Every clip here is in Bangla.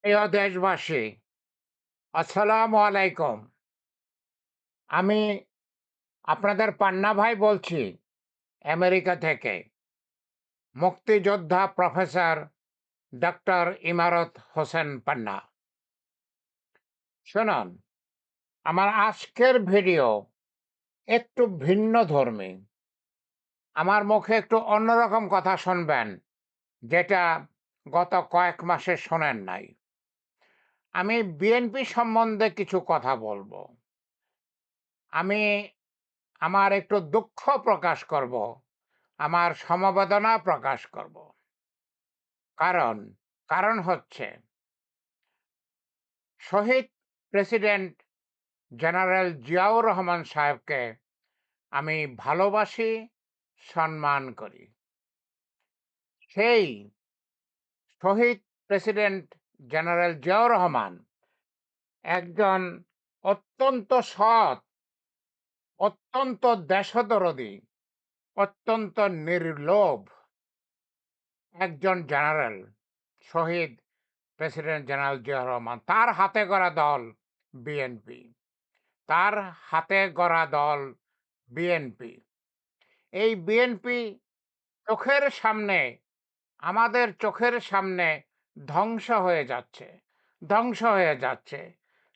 প্রিয় দেশবাসী, আসসালামু আলাইকুম। আমি আপনাদের পান্না ভাই বলছি আমেরিকা থেকে। মুক্তিযোদ্ধা প্রফেসর ডক্টর ইমারত হোসেন পান্না। শুনুন, আমার আজকের ভিডিও একটু ভিন্নধর্মী। আমার মুখে একটু অন্যরকম কথা শুনবেন, যেটা গত কয়েক মাসে শোনেন নাই। আমি বিএনপি সম্বন্ধে কিছু কথা বলবো। আমি আমার একটু দুঃখ প্রকাশ করব, আমার সমবেদনা প্রকাশ করব। কারণ কারণ হচ্ছে শহীদ প্রেসিডেন্ট জেনারেল জিয়াউর রহমান সাহেবকে আমি ভালোবাসি, সম্মান করি। সেই শহীদ প্রেসিডেন্ট জেনারেল জিয়াউর রহমান একজন অত্যন্ত সৎ, অত্যন্ত দেশদরদী, অত্যন্ত নির্লোভ একজন জেনারেল। শহীদ প্রেসিডেন্ট জেনারেল জিয়াউর রহমান, তার হাতে গড়া দল বিএনপি। তার হাতে গড়া দল বিএনপি। এই বিএনপি চোখের সামনে, আমাদের চোখের সামনে ধ্বংস হয়ে যাচ্ছে, ধ্বংস হয়ে যাচ্ছে।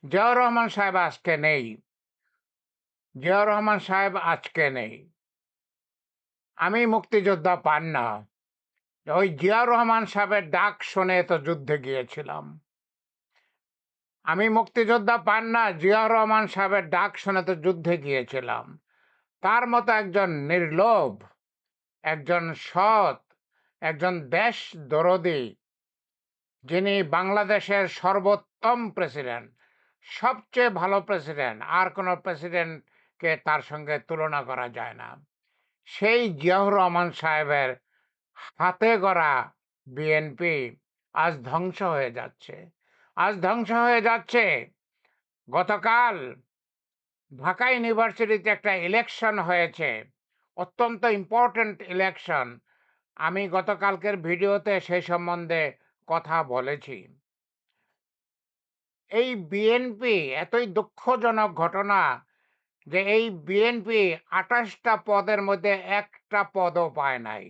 জিয়াউর রহমান সাহেব আজকে নেই। জিয়াউর রহমান সাহেব আজকে নেই। আমি মুক্তিযোদ্ধা পান্না, ওই জিয়াউর রহমান সাহেবের ডাক শুনে তো যুদ্ধে গিয়েছিলাম। আমি মুক্তিযোদ্ধা পান্না, জিয়াউর রহমান সাহেবের ডাক শুনে তো যুদ্ধে গিয়েছিলাম। তার মতো একজন নির্লোভ, একজন সৎ, একজন দেশ দরদী, যিনি বাংলাদেশের সর্বোত্তম প্রেসিডেন্ট, সবচেয়ে ভালো প্রেসিডেন্ট, আর কোনো প্রেসিডেন্টকে তার সঙ্গে তুলনা করা যায় না, সেই জিয়াউর রহমান সাহেবের হাতে গড়া বিএনপি আজ ধ্বংস হয়ে যাচ্ছে। আজ ধ্বংস হয়ে যাচ্ছে। গতকাল ঢাকা ইউনিভার্সিটিতে একটা ইলেকশন হয়েছে, অত্যন্ত ইম্পর্ট্যান্ট ইলেকশন। আমি গতকালকের ভিডিওতে সেই সম্বন্ধে কথা বলেছি। এই বিএনপি এতই দুঃখজনক ঘটনা যে এই বিএনপি ২৮টা পদের মধ্যে একটা পদও পায় নাই,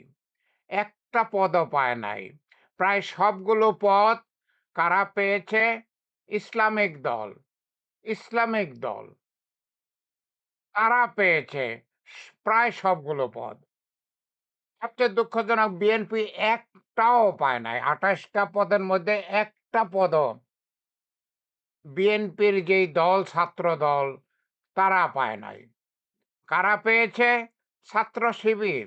একটা পদও পায় নাই। প্রায় সবগুলো পদ কারা পেয়েছে? ইসলামিক দল, ইসলামিক দল তারা পেয়েছে প্রায় সবগুলো পদ। সবচেয়ে দুঃখজনক, বিএনপি একটাও পায় নাই। ২৮টা পদের মধ্যে একটা পদও বিএনপির যেই দল, ছাত্র দল, তারা পায় নাই। কারা পেয়েছে? ছাত্র শিবির,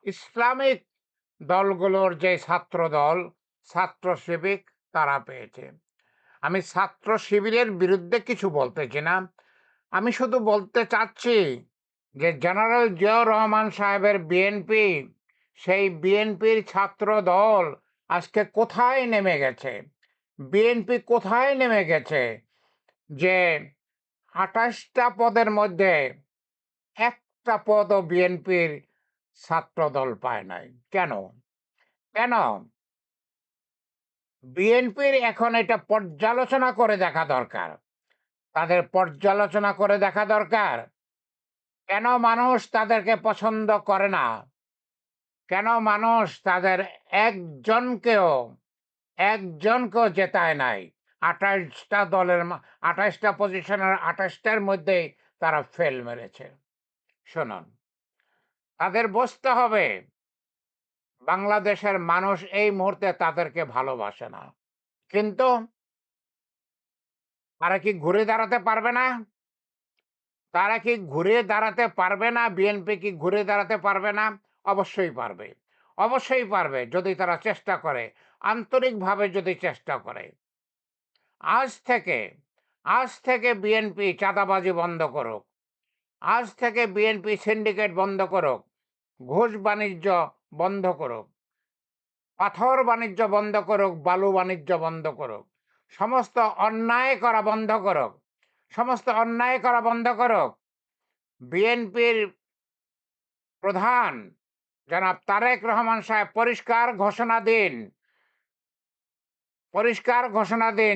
ইসলামিক দলগুলোর যে ছাত্র দল, ছাত্র শিবির, তারা পেয়েছে। আমি ছাত্র শিবিরের বিরুদ্ধে কিছু বলতেছি না। আমি শুধু বলতে চাচ্ছি যে জেনারেল জিয়াউর রহমান সাহেবের বিএনপি, সেই বিএনপির ছাত্র দল আজকে কোথায় নেমে গেছে? বিএনপি কোথায় নেমে গেছে যে ২৮টা পদের মধ্যে একটা পদও বিএনপির ছাত্র দল পায় নাই? কেন? কেন? বিএনপির এখন এটা পর্যালোচনা করে দেখা দরকার। তাদের পর্যালোচনা করে দেখা দরকার। কেন মানুষ তাদেরকে পছন্দ করে না? কেন মানুষ তাদের একজনকেও একজনকেও জেতায় নাই? ২৮টা দলের ২৮টা পজিশনের ২৮টার মধ্যেই তারা ফেল মেরেছে। শুনুন, তাদের বুঝতে হবে বাংলাদেশের মানুষ এই মুহূর্তে তাদেরকে ভালোবাসে না। কিন্তু তারা কি ঘুরে দাঁড়াতে পারবে না? তারা কি ঘুরে দাঁড়াতে পারবে না? বিএনপি কি ঘুরে দাঁড়াতে পারবে না? অবশ্যই পারবে। অবশ্যই পারবে, যদি তারা চেষ্টা করে, আন্তরিকভাবে যদি চেষ্টা করে। আজ থেকে আজ থেকে বিএনপি চাঁদাবাজি বন্ধ করুক। আজ থেকে বিএনপি সিন্ডিকেট বন্ধ করুক। ঘুষ বাণিজ্য বন্ধ করুক। পাথর বাণিজ্য বন্ধ করুক, বালু বাণিজ্য বন্ধ করুক। সমস্ত অন্যায় করা বন্ধ করুক। সমস্ত অন্যায় করা বন্ধ করুক। বিএনপির প্রধান জনাব তারেক রহমান সাহেব পরিষ্কার ঘোষণা দিন, পরিষ্কার ঘোষণা দিন,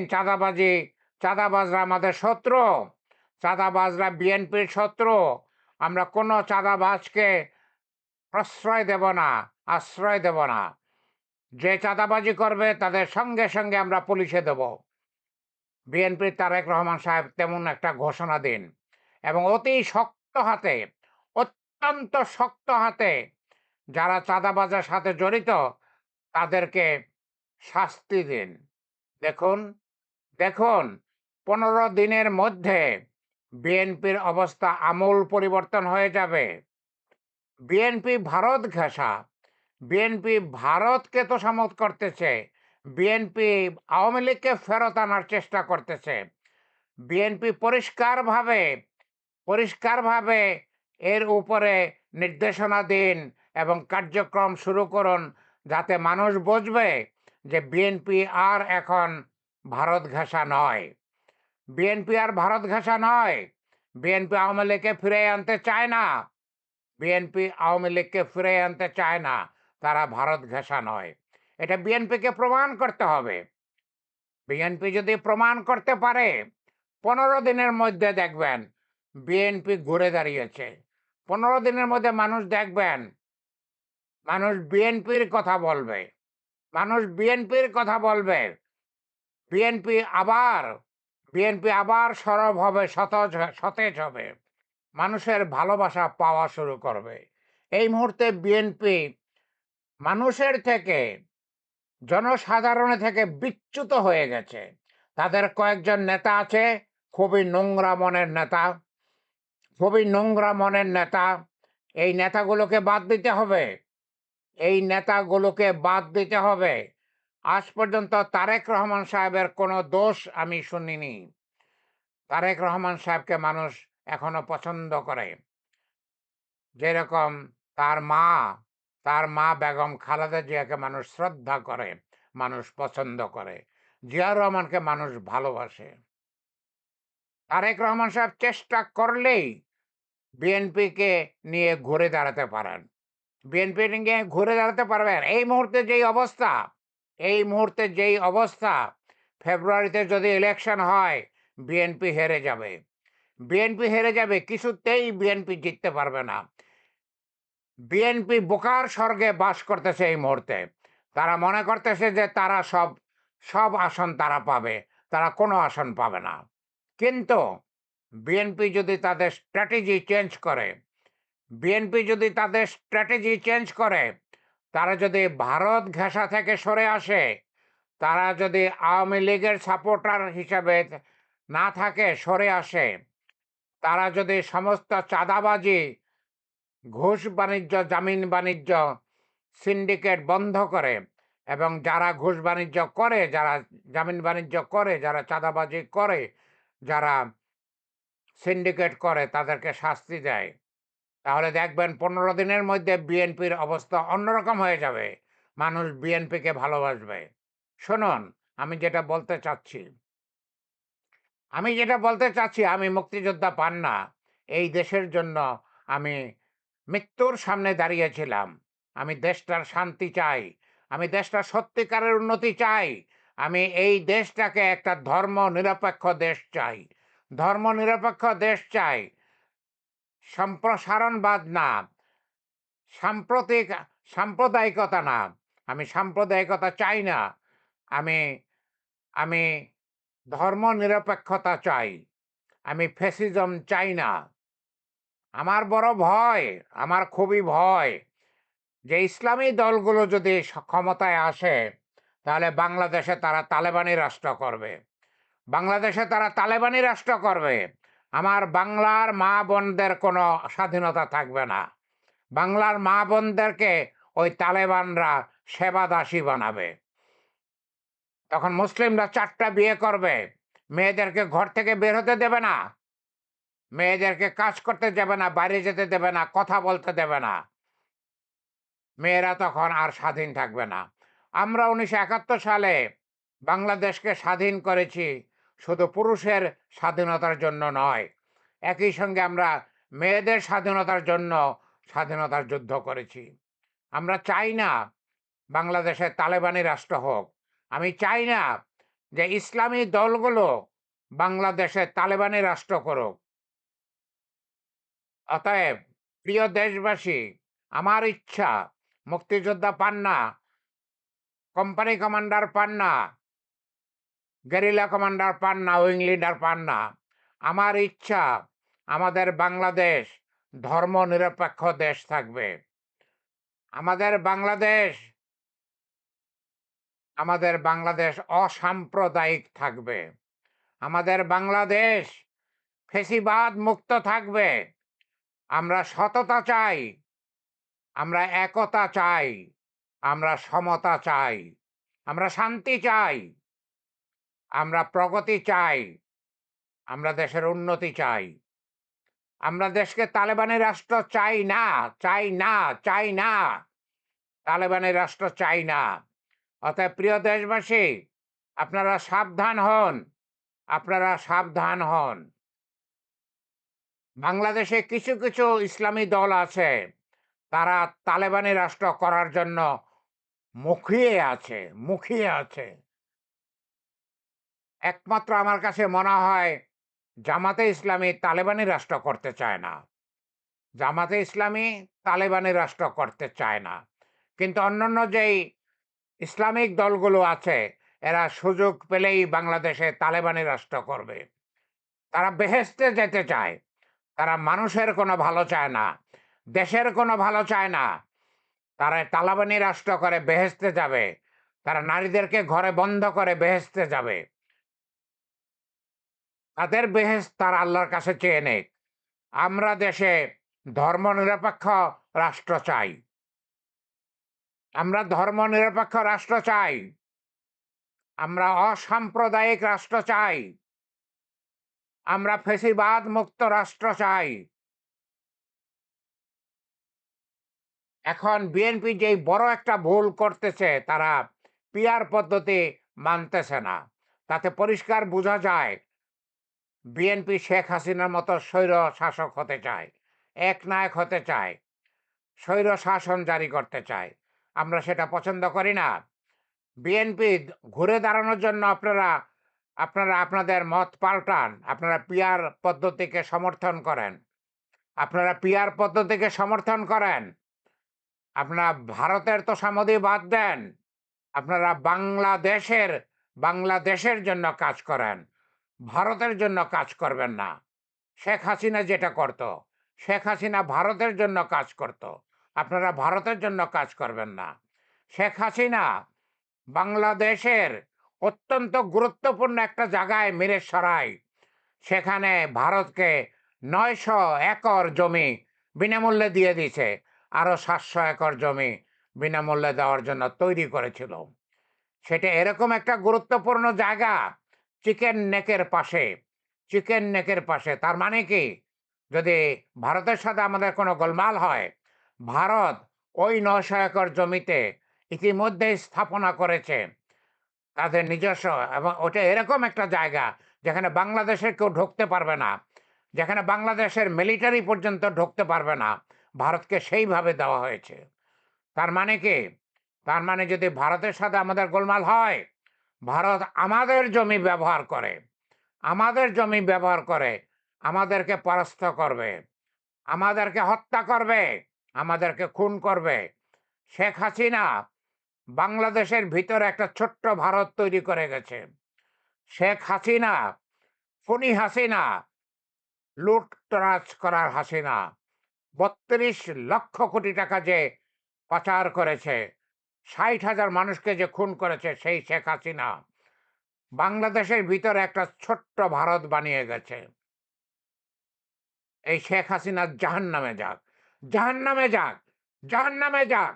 চাঁদাবাজরা আমাদের শত্রু, চাঁদাবাজরা বিএনপির শত্রু। আমরা কোনো চাঁদাবাজকে প্রশ্রয় দেব না, আশ্রয় দেব না। যে চাঁদাবাজি করবে তাদের সঙ্গে সঙ্গে আমরা পুলিশে দেব। বিএনপির তারেক রহমান সাহেব তেমন একটা ঘোষণা দিন এবং অতি শক্ত হাতে, অত্যন্ত শক্ত হাতে যারা চাঁদাবাজের সাথে জড়িত তাদেরকে শাস্তি দিন। দেখুন, দেখুন ১৫ দিনের মধ্যে বিএনপির অবস্থা আমূল পরিবর্তন হয়ে যাবে। বিএনপি ভারত ঘেঁষা, বিএনপি ভারতকে তোষামোদ করতেছে, বিএনপি আওয়ামী লীগকে ফেরত আনার চেষ্টা করতেছে। বিএনপি পরিষ্কারভাবে এর উপরে নির্দেশনা দিন এবং কার্যক্রম শুরু করুন, যাতে মানুষ বুঝবে যে বিএনপি আর এখন ভারত ঘেঁষা নয়। বিএনপি আর ভারত ঘেঁষা নয়। বিএনপি আওয়ামী লীগকে ফিরিয়ে আনতে চায় না। বিএনপি আওয়ামী লীগকে ফিরিয়ে আনতে চায় না। তারা ভারত ঘেঁষা নয়। এটা বিএনপিকে প্রমাণ করতে হবে। বিএনপি যদি প্রমাণ করতে পারে, ১৫ দিনের মধ্যে দেখবেন বিএনপি ঘুরে দাঁড়িয়েছে। ১৫ দিনের মধ্যে মানুষ দেখবেন, মানুষ বিএনপির কথা বলবে। মানুষ বিএনপির কথা বলবে। বিএনপি আবার বিএনপি আবার সরব হবে, সতেজ হবে। মানুষের ভালোবাসা পাওয়া শুরু করবে। এই মুহূর্তে বিএনপি মানুষের থেকে, জনসাধারণের থেকে বিচ্যুত হয়ে গেছে। তাদের কয়েকজন নেতা আছে খুবই নোংরা মনের নেতা, খুবই নোংরা মনের নেতা। এই নেতাগুলোকে বাদ দিতে হবে। এই নেতাগুলোকে বাদ দিতে হবে। আজ পর্যন্ত তারেক রহমান সাহেবের কোনো দোষ আমি শুনিনি। তারেক রহমান সাহেবকে মানুষ এখনো পছন্দ করে। যেরকম তার মা, তার মা বেগম খালেদা জিয়াকে মানুষ শ্রদ্ধা করে, মানুষ পছন্দ করে। জিয়াউর রহমানকে মানুষ ভালোবাসে। তারেক রহমান সাহেব চেষ্টা করলেই বিএনপিকে নিয়ে ঘুরে দাঁড়াতে পারেন। বিএনপি নিয়ে ঘুরে দাঁড়াতে পারবেন। এই মুহূর্তে যেই অবস্থা, ফেব্রুয়ারিতে যদি ইলেকশন হয় বিএনপি হেরে যাবে। বিএনপি হেরে যাবে, কিছুতেই বিএনপি জিততে পারবে না। বিএনপি বোকার স্বর্গে বাস করতেছে এই মুহূর্তে। তারা মনে করতেছে যে তারা সব আসন তারা পাবে, তারা কোনো আসন পাবে না। কিন্তু বিএনপি যদি তাদের স্ট্র্যাটেজি চেঞ্জ করে, বিএনপি যদি তাদের স্ট্র্যাটেজি চেঞ্জ করে, তারা যদি ভারত ঘেঁষা থেকে সরে আসে, তারা যদি আওয়ামী লীগের সাপোর্টার হিসাবে না থাকে, সরে আসে, তারা যদি সমস্ত চাঁদাবাজি, ঘুষ বাণিজ্য, জামিন বাণিজ্য, সিন্ডিকেট বন্ধ করে এবং যারা ঘুষ বাণিজ্য করে, যারা জামিন বাণিজ্য করে, যারা চাঁদাবাজি করে, যারা সিন্ডিকেট করে তাদেরকে শাস্তি দেয়, তাহলে দেখবেন ১৫ দিনের মধ্যে বিএনপির অবস্থা অন্যরকম হয়ে যাবে। মানুষ বিএনপিকে ভালোবাসবে। শুনুন, আমি যেটা বলতে চাচ্ছি, আমি মুক্তিযোদ্ধা পান্না। এই দেশের জন্য আমি মৃত্যুর সামনে দাঁড়িয়েছিলাম। আমি দেশটার শান্তি চাই। আমি দেশটার সত্যিকারের উন্নতি চাই। আমি এই দেশটাকে একটা ধর্মনিরপেক্ষ দেশ চাই। ধর্মনিরপেক্ষ দেশ চাই। সম্প্রসারণবাদ না, সাম্প্রতিক সাম্প্রদায়িকতা না। আমি সাম্প্রদায়িকতা চাই না। আমি আমি ধর্মনিরপেক্ষতা চাই। আমি ফ্যাসিজম চাই না। আমার বড় ভয়, আমার খুবই ভয় যে ইসলামী দলগুলো যদি ক্ষমতায় আসে, তাহলে বাংলাদেশে তারা তালেবানি রাষ্ট্র করবে। বাংলাদেশে তারা তালেবানি রাষ্ট্র করবে। আমার বাংলার মা বোনদের কোনো স্বাধীনতা থাকবে না। বাংলার মা বোনদেরকে ওই তালেবানরা সেবাদাসী বানাবে। তখন মুসলিমরা 4টা বিয়ে করবে। মেয়েদেরকে ঘর থেকে বের হতে দেবে না, মেয়েদেরকে কাজ করতে দেবে না, বাইরে যেতে দেবে না, কথা বলতে দেবে না। মেয়েরা তখন আর স্বাধীন থাকবে না। আমরা 1971 সালে বাংলাদেশকে স্বাধীন করেছি শুধু পুরুষের স্বাধীনতার জন্য নয়, একই সঙ্গে আমরা মেয়েদের স্বাধীনতার জন্য স্বাধীনতার যুদ্ধ করেছি। আমরা চাই না বাংলাদেশে তালেবানি রাষ্ট্র হোক। আমি চাই না যে ইসলামী দলগুলো বাংলাদেশে তালেবানি রাষ্ট্র করুক। অতএব প্রিয় দেশবাসী, আমার ইচ্ছা মুক্তিযোদ্ধা পান্না, কোম্পানি কমান্ডার পান্না, গেরিলা কমান্ডার পান্না, উইং লিডার পান্না। আমার ইচ্ছা আমাদের বাংলাদেশ ধর্মনিরপেক্ষ দেশ থাকবে। আমাদের বাংলাদেশ আমাদের বাংলাদেশ অসাম্প্রদায়িক থাকবে। আমাদের বাংলাদেশ ফ্যাসিবাদ মুক্ত থাকবে। আমরা সততা চাই, আমরা একতা চাই, আমরা সমতা চাই, আমরা শান্তি চাই, আমরা প্রগতি চাই, আমরা দেশের উন্নতি চাই। আমরা দেশকে তালেবানি রাষ্ট্র চাই না, চাই না, চাই না। তালেবানি রাষ্ট্র চাই না। অতএব প্রিয় দেশবাসী, আপনারা সাবধান হন, আপনারা সাবধান হন। বাংলাদেশে কিছু কিছু ইসলামী দল আছে, তারা তালেবানি রাষ্ট্র করার জন্য মুখিয়ে আছে, মুখিয়ে আছে। একমাত্র আমার কাছে মনে হয় জামাতে ইসলামী তালেবানি রাষ্ট্র করতে চায় না। জামাতে ইসলামী তালেবানি রাষ্ট্র করতে চায় না। কিন্তু অন্যান্য যেই ইসলামিক দলগুলো আছে, এরা সুযোগ পেলেই বাংলাদেশে তালেবানি রাষ্ট্র করবে। তারা বেহেশতে যেতে চায়। তারা মানুষের কোনো ভালো চায় না, দেশের কোনো ভালো চায় না। তারা তালেবানি রাষ্ট্র করে বেহেশতে যাবে। তারা নারীদেরকে ঘরে বন্ধ করে বেহেশতে যাবে। তাদের বেহেশত তারা আল্লাহর কাছে চেয়ে নেক। আমরা দেশে ধর্মনিরপেক্ষ রাষ্ট্র চাই। আমরা ধর্মনিরপেক্ষ রাষ্ট্র চাই। আমরা অসাম্প্রদায়িক রাষ্ট্র চাই। আমরা ফ্যাসিবাদ মুক্ত রাষ্ট্র চাই। এখন বিএনপি যেই বড় একটা ভুল করতেছে, তারা পিআর পদ্ধতি মানতেছে না। তাতে পরিষ্কার বোঝা যায় বিএনপি শেখ হাসিনার মতো স্বৈর শাসক হতে চায়, একনায়ক হতে চায়, স্বৈর শাসন জারি করতে চায়। আমরা সেটা পছন্দ করি না। বিএনপি ঘুরে দাঁড়ানোর জন্য আপনারা আপনারা আপনাদের মত পাল্টান। আপনারা পিআর পদ্ধতিকে সমর্থন করেন। আপনারা পিআর পদ্ধতিকে সমর্থন করেন। আপনারা ভারতের তোষামোদী বাদ দেন। আপনারা বাংলাদেশের জন্য কাজ করেন। ভারতের জন্য কাজ করবেন না। শেখ হাসিনা যেটা করত, শেখ হাসিনা ভারতের জন্য কাজ করত। আপনারা ভারতের জন্য কাজ করবেন না। শেখ হাসিনা বাংলাদেশের অত্যন্ত গুরুত্বপূর্ণ একটা জায়গায় মিরসরাই, সেখানে ভারতকে ৯০০ একর জমি বিনামূল্যে দিয়ে দিয়েছে। আরও ৭০০ একর জমি বিনামূল্যে দেওয়ার জন্য তৈরি করেছিল। সেটা এরকম একটা গুরুত্বপূর্ণ জায়গা, চিকেন নেকের পাশে। চিকেন নেকের পাশে তার মানে কি, যদি ভারতের সাথে আমাদের কোনো গোলমাল হয়, ভারত ওই ৯০০ একর জমিতে ইতিমধ্যেই স্থাপনা করেছে তাদের নিজস্ব, এবং ওটা এরকম একটা জায়গা যেখানে বাংলাদেশের কেউ ঢুকতে পারবে না, যেখানে বাংলাদেশের মিলিটারি পর্যন্ত ঢুকতে পারবে না। ভারতকে সেইভাবে দেওয়া হয়েছে। তার মানে কি, তার মানে যদি ভারতের সাথে আমাদের গোলমাল হয়, ভারত আমাদের জমি ব্যবহার করে, আমাদের জমি ব্যবহার করে আমাদেরকে পরাস্ত করবে, আমাদেরকে হত্যা করবে, আমাদেরকে খুন করবে। শেখ হাসিনা বাংলাদেশের ভিতরে একটা ছোট্ট ভারত তৈরি করে গেছে। শেখ হাসিনা, ফণি হাসিনা, লুটতরাজ করার হাসিনা, ৩২ লক্ষ কোটি টাকা যে পাচার করেছে, ৬০,০০০ মানুষকে যে খুন করেছে, সেই শেখ হাসিনা বাংলাদেশের ভিতরে একটা ছোট্ট ভারত বানিয়ে গেছে। এই শেখ হাসিনা জাহান্নামে যাক, জাহান্নামে যাক, জাহান্নামে যাক।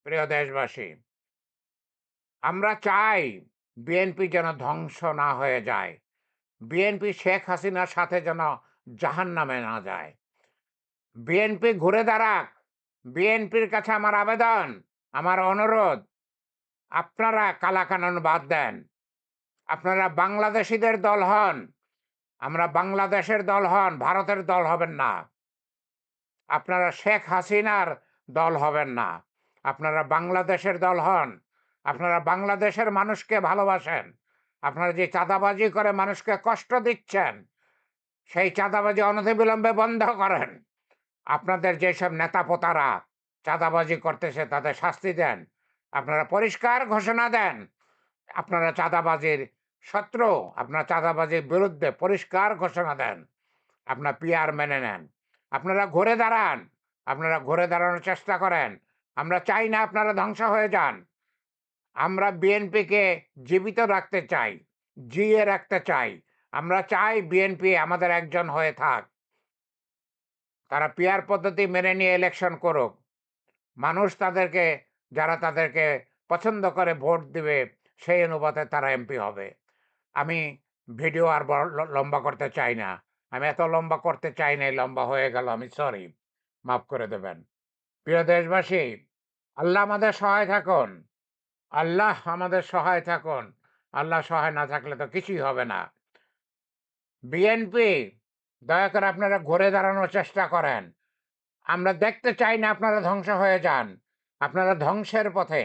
প্রিয় দেশবাসী, আমরা চাই বিএনপি যেন ধ্বংস না হয়ে যায়। বিএনপি শেখ হাসিনার সাথে যেন জাহান্নামে না যায়। বিএনপি ঘুরে দাঁড়াক। বিএনপির কাছে আমার আবেদন, আমার অনুরোধ, আপনারা কালাকানুন বাদ দেন। আপনারা বাংলাদেশিদের দল হন। আমরা বাংলাদেশের দল হন, ভারতের দল হবেন না। আপনারা শেখ হাসিনার দল হবেন না। আপনারা বাংলাদেশের দল হন। আপনারা বাংলাদেশের মানুষকে ভালোবাসেন। আপনারা যে চাঁদাবাজি করে মানুষকে কষ্ট দিচ্ছেন, সেই চাঁদাবাজি অনতিবিলম্বে বন্ধ করেন। আপনাদের যেসব নেতাপোতারা চাঁদাবাজি করতেছে তাদের শাস্তি দেন। আপনারা পরিষ্কার ঘোষণা দেন, আপনারা চাঁদাবাজির শত্রু, আপনারা চাঁদাবাজির বিরুদ্ধে পরিষ্কার ঘোষণা দেন। আপনার পিআর মেনে নেন। আপনারা ঘুরে দাঁড়ান, আপনারা ঘুরে দাঁড়ানোর চেষ্টা করেন। আমরা চাই না আপনারা ধ্বংস হয়ে যান। আমরা বিএনপিকে জীবিত রাখতে চাই, জিইয়ে রাখতে চাই। আমরা চাই বিএনপি আমাদের একজন হয়ে থাক। তারা পিআর পদ্ধতি মেনে নিয়ে ইলেকশন করুক। মানুষ তাদেরকে, যারা তাদেরকে পছন্দ করে ভোট দিবে, সেই অনুপাতে তারা এমপি হবে। আমি ভিডিও আর বড় লম্বা করতে চাই না। আমি এত লম্বা করতে চাই নাই, লম্বা হয়ে গেল, আমি সরি, মাফ করে দেবেন। প্রিয় দেশবাসী, আল্লাহ আমাদের সহায় থাকুন। আল্লাহ আমাদের সহায় থাকুন। আল্লাহ সহায় না থাকলে তো কিছুই হবে না। বিএনপি, দয়া করে আপনারা ঘুরে দাঁড়ানোর চেষ্টা করেন। আমরা দেখতে চাই না আপনারা ধ্বংস হয়ে যান। আপনারা ধ্বংসের পথে,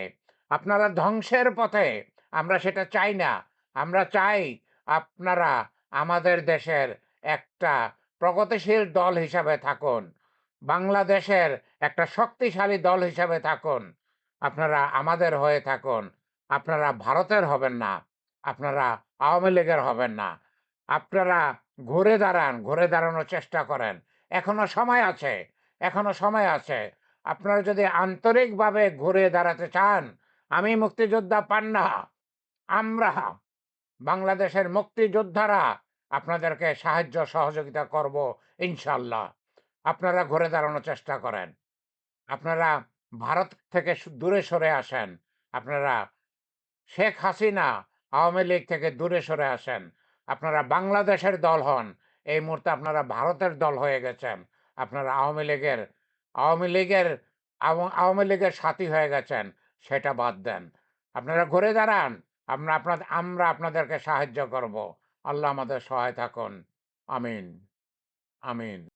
আপনারা ধ্বংসের পথে। আমরা সেটা চাই না। আমরা চাই আপনারা আমাদের দেশের একটা প্রগতিশীল দল হিসাবে থাকুন। বাংলাদেশের একটা শক্তিশালী দল হিসাবে থাকুন। আপনারা আমাদের হয়ে থাকুন। আপনারা ভারতের হবেন না। আপনারা আওয়ামী লীগের হবেন না। আপনারা ঘুরে দাঁড়ান, ঘুরে দাঁড়ানোর চেষ্টা করেন। এখনো সময় আছে, এখনো সময় আছে। আপনারা যদি আন্তরিকভাবে ঘুরে দাঁড়াতে চান, আমি মুক্তিযোদ্ধা পান্না, আমরা বাংলাদেশের মুক্তিযোদ্ধারা আপনাদেরকে সাহায্য সহযোগিতা করব ইনশাল্লাহ। আপনারা ঘুরে দাঁড়ানোর চেষ্টা করেন। আপনারা ভারত থেকে দূরে সরে আসেন। আপনারা শেখ হাসিনা, আওয়ামী লীগ থেকে দূরে সরে আসেন। আপনারা বাংলাদেশের দল হন। এই মুহূর্তে আপনারা ভারতের দল হয়ে গেছেন। আপনারা আওয়ামী লীগের সাথী হয়ে গেছেন। সেটা বাদ দেন। আপনারা ঘুরে দাঁড়ান। আমরা আপনাদেরকে সাহায্য করব। আল্লাহ আমাদের সহায় থাকুন। আমিন, আমিন।